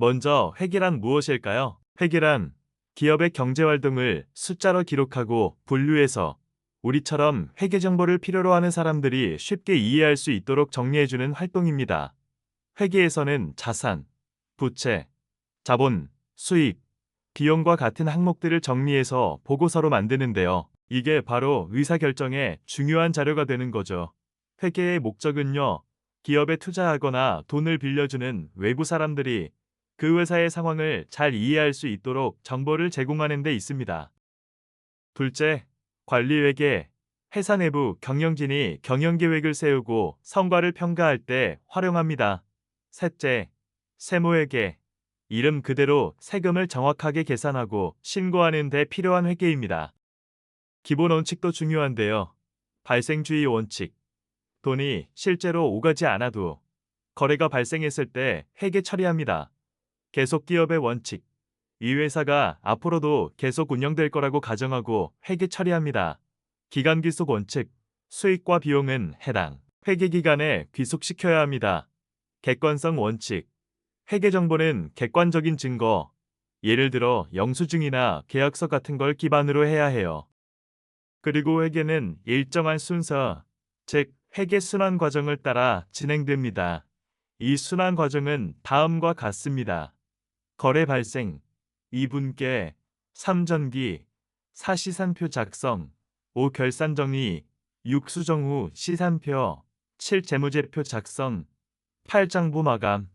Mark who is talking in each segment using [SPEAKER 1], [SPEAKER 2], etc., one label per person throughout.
[SPEAKER 1] 먼저 회계란 무엇일까요? 회계란 기업의 경제 활동을 숫자로 기록하고 분류해서 우리처럼 회계 정보를 필요로 하는 사람들이 쉽게 이해할 수 있도록 정리해주는 활동입니다. 회계에서는 자산, 부채, 자본, 수익, 비용과 같은 항목들을 정리해서 보고서로 만드는데요. 이게 바로 의사결정에 중요한 자료가 되는 거죠. 회계의 목적은요, 기업에 투자하거나 돈을 빌려주는 외부 사람들이 그 회사의 상황을 잘 이해할 수 있도록 정보를 제공하는 데 있습니다. 둘째, 관리회계. 회사 내부 경영진이 경영계획을 세우고 성과를 평가할 때 활용합니다. 셋째, 세무회계. 이름 그대로 세금을 정확하게 계산하고 신고하는 데 필요한 회계입니다. 기본 원칙도 중요한데요. 발생주의 원칙. 돈이 실제로 오가지 않아도 거래가 발생했을 때 회계 처리합니다. 계속 기업의 원칙. 이 회사가 앞으로도 계속 운영될 거라고 가정하고 회계 처리합니다. 기간 귀속 원칙. 수익과 비용은 해당 회계 기간에 귀속시켜야 합니다. 객관성 원칙. 회계 정보는 객관적인 증거, 예를 들어 영수증이나 계약서 같은 걸 기반으로 해야 해요. 그리고 회계는 일정한 순서, 즉 회계 순환 과정을 따라 진행됩니다. 이 순환 과정은 다음과 같습니다. 거래 발생, 2분께, 3전기, 4시산표 작성, 5 결산 정의, 6 수정 후 시산표, 7 재무제표 작성, 8 장부 마감.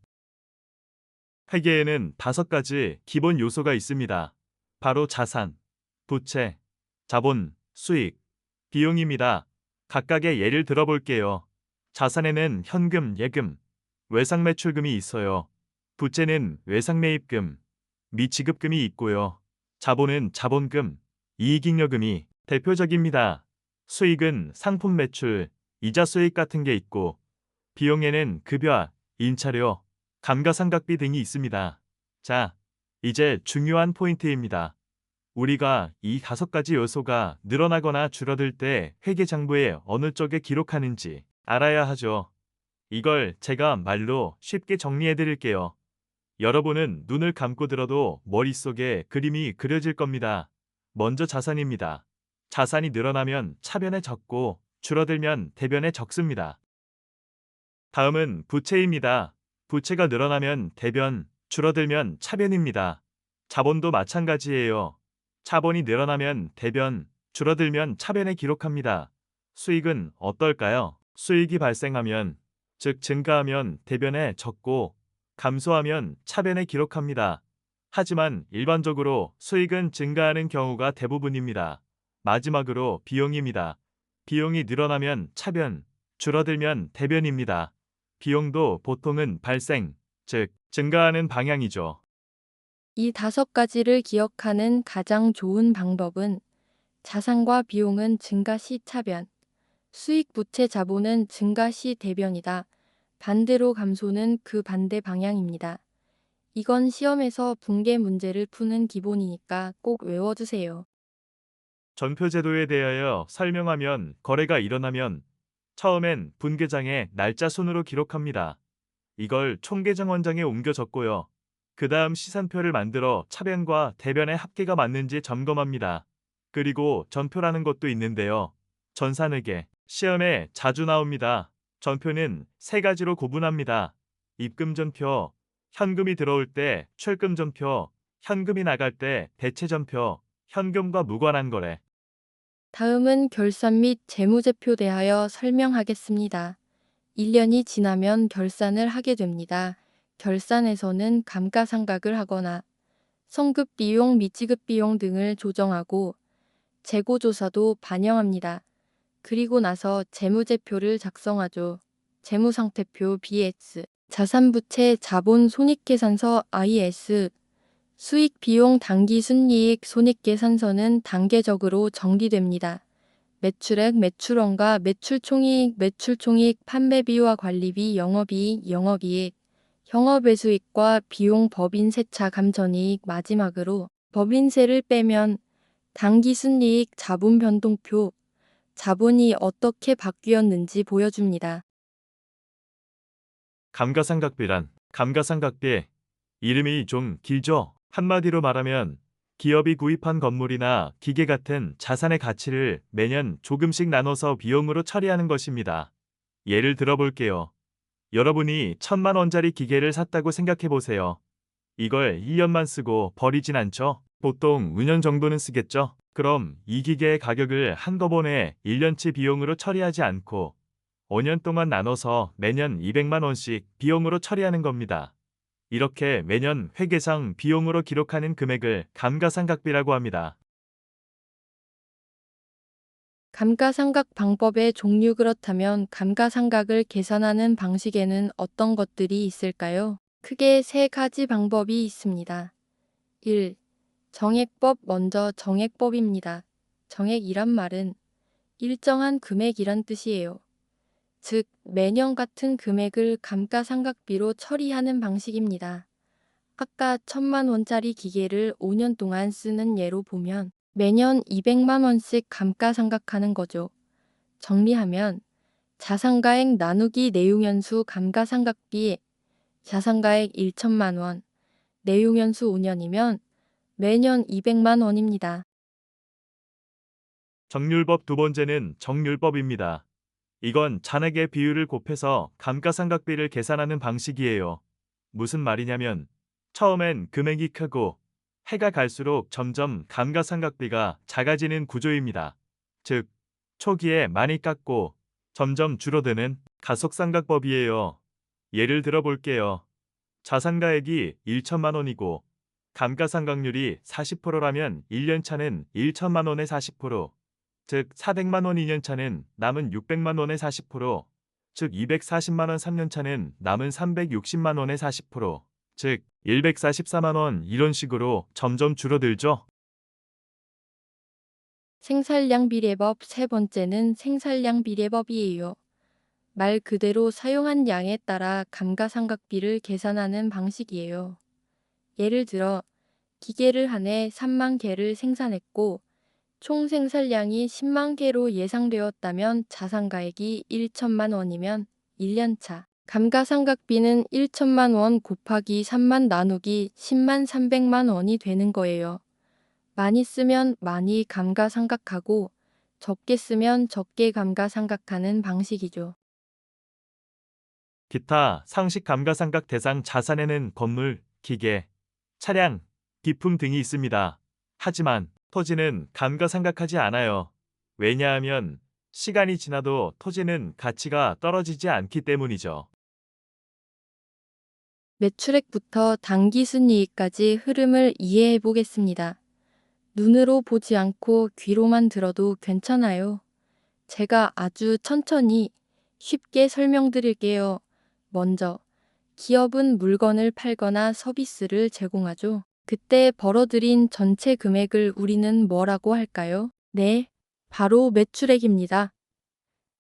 [SPEAKER 1] 회계에는 5가지 기본 요소가 있습니다. 바로 자산, 부채, 자본, 수익, 비용입니다. 각각의 예를 들어볼게요. 자산에는 현금, 예금, 외상매출금이 있어요. 부채는 외상매입금, 미지급금이 있고요. 자본은 자본금, 이익잉여금이 대표적입니다. 수익은 상품 매출, 이자 수익 같은 게 있고, 비용에는 급여, 인차료, 감가상각비 등이 있습니다. 자, 이제 중요한 포인트입니다. 우리가 이 5가지 요소가 늘어나거나 줄어들 때 회계장부에 어느 쪽에 기록하는지 알아야 하죠. 이걸 제가 말로 쉽게 정리해 드릴게요. 여러분은 눈을 감고 들어도 머릿속에 그림이 그려질 겁니다. 먼저 자산입니다. 자산이 늘어나면 차변에 적고 줄어들면 대변에 적습니다. 다음은 부채입니다. 부채가 늘어나면 대변, 줄어들면 차변입니다. 자본도 마찬가지예요. 자본이 늘어나면 대변, 줄어들면 차변에 기록합니다. 수익은 어떨까요? 수익이 발생하면, 즉 증가하면 대변에 적고 감소하면 차변에 기록합니다. 하지만 일반적으로 수익은 증가하는 경우가 대부분입니다. 마지막으로 비용입니다. 비용이 늘어나면 차변, 줄어들면 대변입니다. 비용도 보통은 발생, 즉 증가하는 방향이죠.
[SPEAKER 2] 이 5가지를 기억하는 가장 좋은 방법은 자산과 비용은 증가 시 차변, 수익 부채 자본은 증가 시 대변이다. 반대로 감소는 그 반대 방향입니다. 이건 시험에서 분계 문제를 푸는 기본이니까 꼭 외워두세요.
[SPEAKER 1] 전표제도에 대하여 설명하면 거래가 일어나면 처음엔 분계장에 날짜 순으로 기록합니다. 이걸 총계정 원장에 옮겨 적고요. 그 다음 시산표를 만들어 차변과 대변의 합계가 맞는지 점검합니다. 그리고 전표라는 것도 있는데요. 전산회계, 시험에 자주 나옵니다. 전표는 3가지로 구분합니다. 입금전표, 현금이 들어올 때 출금전표, 현금이 나갈 때 대체전표, 현금과 무관한 거래.
[SPEAKER 2] 다음은 결산 및 재무제표 대하여 설명하겠습니다. 1년이 지나면 결산을 하게 됩니다. 결산에서는 감가상각을 하거나 성급 비용, 미지급 비용 등을 조정하고 재고조사도 반영합니다. 그리고 나서 재무제표를 작성하죠. 재무상태표 BS, 자산부채 자본 손익계산서 IS, 수익 비용 당기순이익 손익계산서는 단계적으로 정리됩니다. 매출액, 매출원가, 매출총이익, 매출총이익, 판매비와 관리비, 영업이익, 영업이익, 영업외수익과 비용 법인세차 감전이익 마지막으로 법인세를 빼면 당기순이익 자본변동표, 자본이 어떻게 바뀌었는지 보여줍니다.
[SPEAKER 1] 감가상각비란 감가상각비, 이름이 좀 길죠? 한마디로 말하면 기업이 구입한 건물이나 기계 같은 자산의 가치를 매년 조금씩 나눠서 비용으로 처리하는 것입니다. 예를 들어 볼게요. 여러분이 1,000만 원짜리 기계를 샀다고 생각해 보세요. 이걸 1년만 쓰고 버리진 않죠? 보통 5년 정도는 쓰겠죠? 그럼 이 기계의 가격을 한꺼번에 1년치 비용으로 처리하지 않고 5년 동안 나눠서 매년 200만 원씩 비용으로 처리하는 겁니다. 이렇게 매년 회계상 비용으로 기록하는 금액을 감가상각비라고 합니다.
[SPEAKER 2] 감가상각 방법의 종류 그렇다면 감가상각을 계산하는 방식에는 어떤 것들이 있을까요? 크게 세 가지 방법이 있습니다. 1. 정액법 먼저 정액법입니다. 정액이란 말은 일정한 금액이란 뜻이에요. 즉, 매년 같은 금액을 감가상각비로 처리하는 방식입니다. 아까 1,000만 원짜리 기계를 5년 동안 쓰는 예로 보면 매년 200만 원씩 감가상각하는 거죠. 정리하면 자산가액 나누기 내용연수 감가상각비 자산가액 1,000만 원, 내용연수 5년이면 매년 200만 원입니다.
[SPEAKER 1] 정률법 두 번째는 정률법입니다. 이건 잔액의 비율을 곱해서 감가상각비를 계산하는 방식이에요. 무슨 말이냐면 처음엔 금액이 크고 해가 갈수록 점점 감가상각비가 작아지는 구조입니다. 즉, 초기에 많이 깎고 점점 줄어드는 가속상각법이에요. 예를 들어 볼게요. 자산가액이 1천만 원이고 감가상각률이 40%라면 1년 차는 1천만 원의 40%, 즉 400만 원 2년 차는 남은 600만 원의 40%, 즉 240만 원 3년 차는 남은 360만 원의 40%, 즉 144만 원 이런 식으로 점점 줄어들죠.
[SPEAKER 2] 생산량 비례법 세 번째는 생산량 비례법이에요. 말 그대로 사용한 양에 따라 감가상각비를 계산하는 방식이에요. 예를 들어 기계를 한 해 3만 개를 생산했고 총 생산량이 10만 개로 예상되었다면 자산가액이 1천만 원이면 1년차 감가상각비는 1천만 원 곱하기 3만 나누기 10만 300만 원이 되는 거예요. 많이 쓰면 많이 감가상각하고 적게 쓰면 적게 감가상각하는 방식이죠.
[SPEAKER 1] 기타 상식 감가상각 대상 자산에는 건물, 기계, 차량, 기품 등이 있습니다. 하지만 토지는 감가상각하지 않아요. 왜냐하면 시간이 지나도 토지는 가치가 떨어지지 않기 때문이죠.
[SPEAKER 2] 매출액부터 당기순이익까지 흐름을 이해해 보겠습니다. 눈으로 보지 않고 귀로만 들어도 괜찮아요. 제가 아주 천천히 쉽게 설명드릴게요. 먼저, 기업은 물건을 팔거나 서비스를 제공하죠. 그때 벌어들인 전체 금액을 우리는 뭐라고 할까요? 네, 바로 매출액입니다.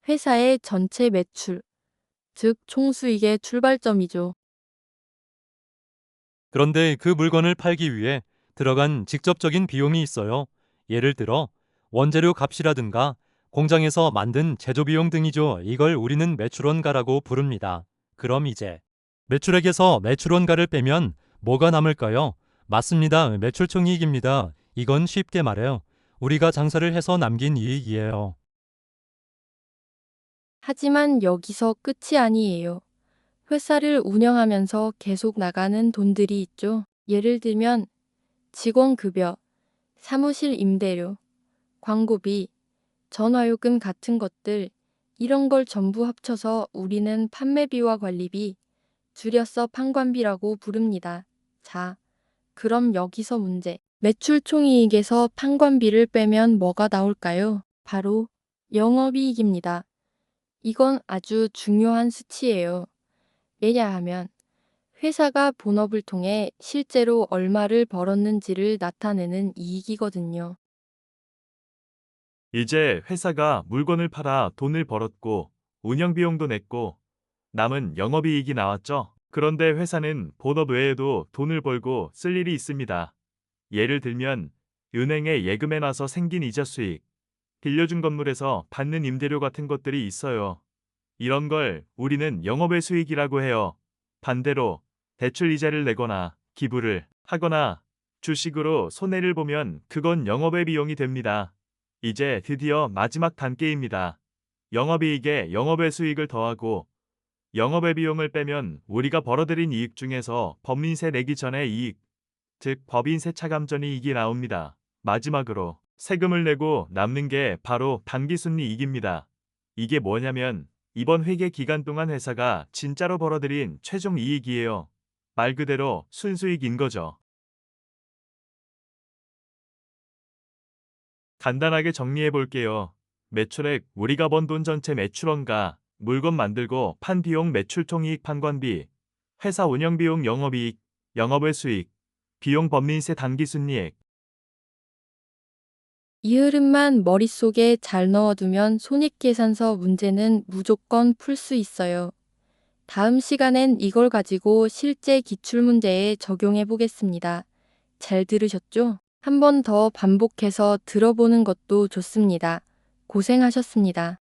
[SPEAKER 2] 회사의 전체 매출, 즉 총수익의 출발점이죠.
[SPEAKER 3] 그런데 그 물건을 팔기 위해 들어간 직접적인 비용이 있어요. 예를 들어 원재료 값이라든가 공장에서 만든 제조 비용 등이죠. 이걸 우리는 매출원가라고 부릅니다. 그럼 이제 매출액에서 매출원가를 빼면 뭐가 남을까요? 맞습니다. 매출총이익입니다. 이건 쉽게 말해요. 우리가 장사를 해서 남긴 이익이에요.
[SPEAKER 2] 하지만 여기서 끝이 아니에요. 회사를 운영하면서 계속 나가는 돈들이 있죠. 예를 들면 직원급여, 사무실 임대료, 광고비, 전화요금 같은 것들, 이런 걸 전부 합쳐서 우리는 판매비와 관리비, 줄여서 판관비라고 부릅니다. 자, 그럼 여기서 문제. 매출 총이익에서 판관비를 빼면 뭐가 나올까요? 바로 영업이익입니다. 이건 아주 중요한 수치예요. 왜냐하면 회사가 본업을 통해 실제로 얼마를 벌었는지를 나타내는 이익이거든요.
[SPEAKER 1] 이제 회사가 물건을 팔아 돈을 벌었고 운영비용도 냈고 남은 영업이익이 나왔죠. 그런데 회사는 본업 외에도 돈을 벌고 쓸 일이 있습니다. 예를 들면 은행에 예금해 놔서 생긴 이자 수익, 빌려준 건물에서 받는 임대료 같은 것들이 있어요. 이런 걸 우리는 영업의 수익이라고 해요. 반대로 대출 이자를 내거나 기부를 하거나 주식으로 손해를 보면 그건 영업의 비용이 됩니다. 이제 드디어 마지막 단계입니다. 영업이익에 영업의 수익을 더하고 영업의 비용을 빼면 우리가 벌어들인 이익 중에서 법인세 내기 전의 이익, 즉 법인세 차감전 이익이 나옵니다. 마지막으로 세금을 내고 남는 게 바로 당기순이익입니다. 이게 뭐냐면 이번 회계 기간 동안 회사가 진짜로 벌어들인 최종 이익이에요. 말 그대로 순수익인 거죠. 간단하게 정리해 볼게요. 매출액, 우리가 번 돈 전체 매출원가, 물건 만들고 판 비용 매출총이익 판관비, 회사 운영비용 영업이익, 영업의 수익, 비용 법인세 당기순이익.
[SPEAKER 2] 이 흐름만 머릿속에 잘 넣어두면 손익계산서 문제는 무조건 풀 수 있어요. 다음 시간엔 이걸 가지고 실제 기출문제에 적용해 보겠습니다. 잘 들으셨죠? 한 번 더 반복해서 들어보는 것도 좋습니다. 고생하셨습니다.